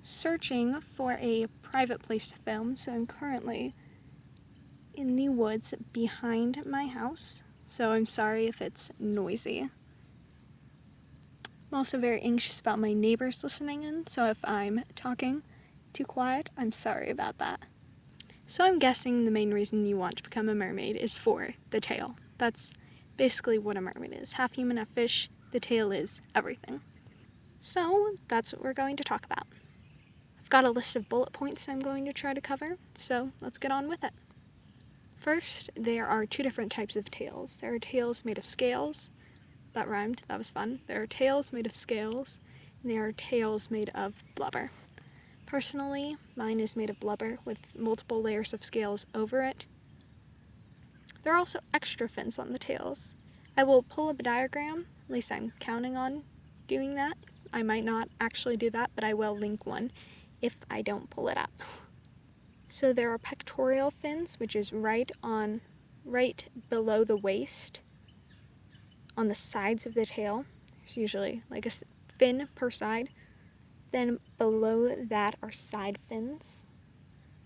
searching for a private place to film, so I'm currently in the woods behind my house, so I'm sorry if it's noisy. I'm also very anxious about my neighbors listening in, so if I'm talking too quiet, I'm sorry about that. So I'm guessing the main reason you want to become a mermaid is for the tail. That's basically what a mermaid is. Half human, half fish. The tail is everything. So that's what we're going to talk about. I've got a list of bullet points I'm going to try to cover, so let's get on with it. First, there are two different types of tails. There are tails made of scales. That rhymed, that was fun. There are tails made of scales, and there are tails made of blubber. Personally, mine is made of blubber with multiple layers of scales over it. There are also extra fins on the tails. I will pull up a diagram, at least I'm counting on doing that. I might not actually do that, but I will link one if I don't pull it up. So there are pectoral fins, which is right below the waist on the sides of the tail. There's usually like a fin per side. Then below that are side fins,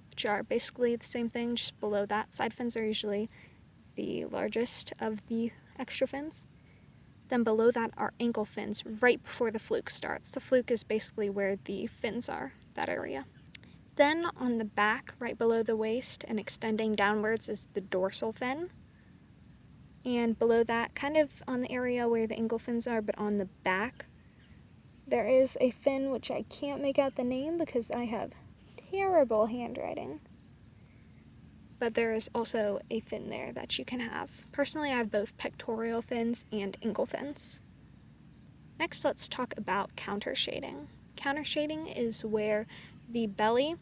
which are basically the same thing, just below that. Side fins are usually the largest of the extra fins. Then below that are ankle fins, right before the fluke starts. The fluke is basically where the fins are, that area. Then on the back, right below the waist and extending downwards, is the dorsal fin. And below that, kind of on the area where the ankle fins are, but on the back, there is a fin which I can't make out the name because I have terrible handwriting. But there is also a fin there that you can have. Personally, I have both pectoral fins and ankle fins. Next, let's talk about countershading. Countershading is where the belly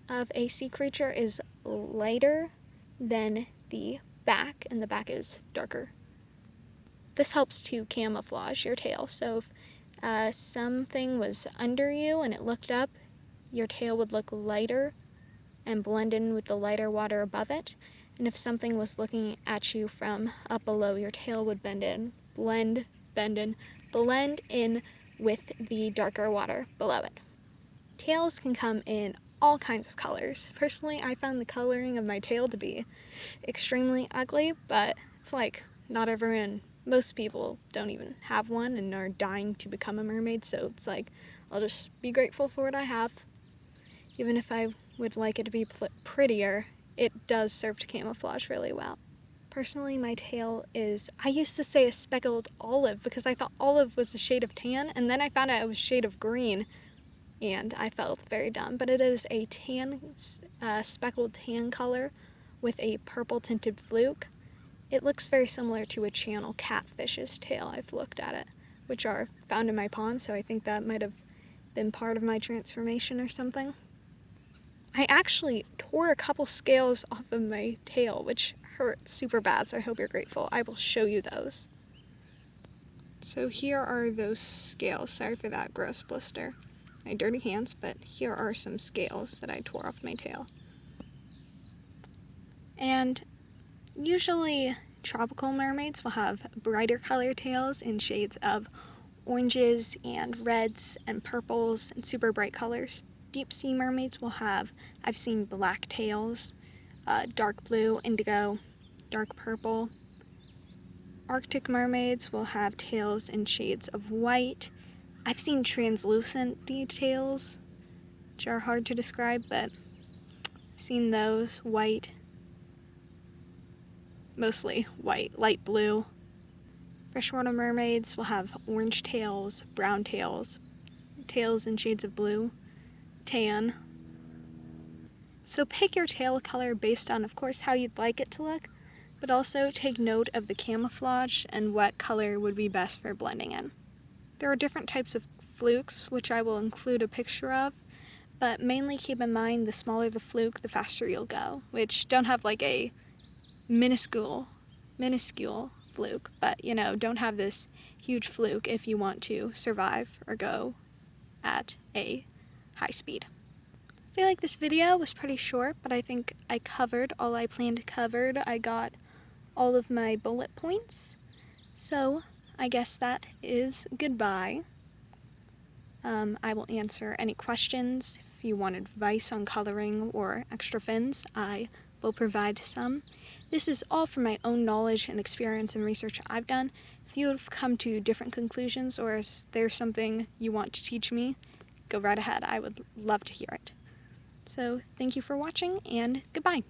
of a sea creature is lighter than the back, and the back is darker. This helps to camouflage your tail, so if something was under you and it looked up, your tail would look lighter and blend in with the lighter water above it. And if something was looking at you from up below, your tail would blend in with the darker water below it. Tails can come in all kinds of colors. Personally, I found the coloring of my tail to be extremely ugly, but it's like not everyone, most people don't even have one and are dying to become a mermaid, so it's like I'll just be grateful for what I have. Even if I would like it to be prettier, it does serve to camouflage really well. Personally, my tail is, I used to say a speckled olive because I thought olive was a shade of tan, and then I found out it was a shade of green, and I felt very dumb. But it is a speckled tan color with a purple tinted fluke. It looks very similar to a channel catfish's tail. I've looked at it, which are found in my pond, so I think that might have been part of my transformation or something. I actually tore a couple scales off of my tail, which hurt super bad, so I hope you're grateful. I will show you those. So here are those scales. Sorry for that gross blister. My dirty hands, but here are some scales that I tore off my tail. And usually tropical mermaids will have brighter color tails in shades of oranges and reds and purples and super bright colors. Deep sea mermaids will have, I've seen black tails, dark blue, indigo, dark purple. Arctic mermaids will have tails in shades of white. I've seen translucent tails, which are hard to describe, but I've seen those, white, mostly white, light blue. Freshwater mermaids will have orange tails, brown tails, tails in shades of blue, tan. So pick your tail color based on, of course, how you'd like it to look, but also take note of the camouflage and what color would be best for blending in. There are different types of flukes, which I will include a picture of, but mainly keep in mind the smaller the fluke, the faster you'll go, which don't have like a minuscule fluke, but don't have this huge fluke if you want to survive or go at a high speed. I feel like this video was pretty short, but I think I covered all I planned to cover. I got all of my bullet points, so I guess that is goodbye. I will answer any questions. If you want advice on coloring or extra fins, I will provide some. This is all from my own knowledge and experience and research I've done. If you have come to different conclusions or is there something you want to teach me, go right ahead. I would love to hear it. So thank you for watching, and goodbye.